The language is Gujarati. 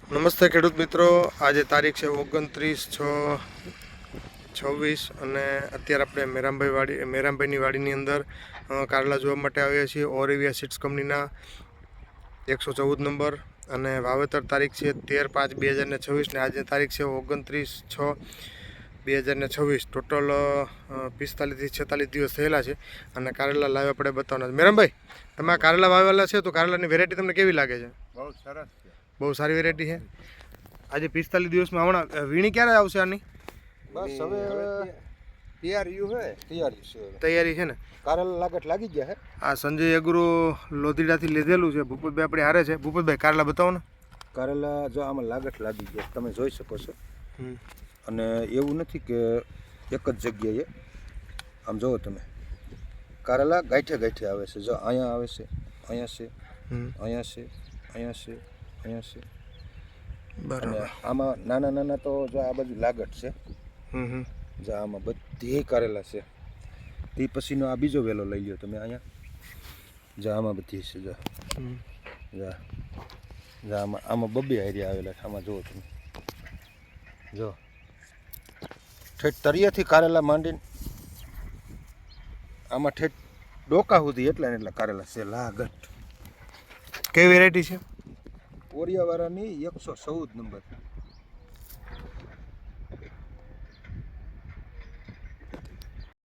નમસ્તે ખેડૂત મિત્રો, આજે તારીખ છે 29/6/26 અને અત્યારે આપણે મેરામભાઈની વાડીની અંદર કારેલા જોવા માટે આવ્યા છીએ. ઓરેવિયા સીડ્સ કંપનીના 114 નંબર અને વાવેતર તારીખ છે 13/5/2026 ને આજે તારીખ છે 29/6/2026. ટોટલ 45 થી 46 દિવસ થયેલા છે અને કારેલા લાઈવ આપણે બતાવવાના. મેરામભાઈ, તમે આ કારેલા વાવેલા છે તો કારેલાની વેરાયટી તમને કેવી લાગે છે? બહુ સરસ છે, બહુ સારી વેરાયટી છે. આજે 45 દિવસમાં હમણાં વીણી ક્યારે આવશે આની? બસ હવે તૈયારી છે ને? કારેલા લાગટ લાગી ગયા હે. આ સંજય અગ્રો લોધીડાથી લીધેલું છે. ભૂપતભાઈ આપણે હારે છે. ભૂપતભાઈ કારેલા બતાવો ને. કારેલા જો આમાં લાગટ લાગી ગયા, તમે જોઈ શકો છો. અને એવું નથી કે એક જ જગ્યાએ, આમ જુઓ તમે, કારેલા ગાંઠે ગાંઠે આવે છે. જો અહીંયા આવે છે, અહીંયા છે, અહીંયા છે, અહીંયા છે, અહીંયા છે. બરાબર. આમાં નાના નાના તો જો આ બાજુ લાગટ છે. જો આમાં બધી કારેલા છે. તે પછીનો આ બીજો વેલો લઈ લ્યો તમે. અહીંયા જો આમાં બધી છે. જો આમાં બબ્બે હારી આવેલા છે. આમાં જુઓ તમે, જો ઠેઠ તળિયાથી કારેલા માંડીને આમાં ઠેઠ ડોકા સુધી એટલા કારેલા છે. લાગટ કઈ વેરાયટી છે? ઓરિયાવાળાની 114 નંબર.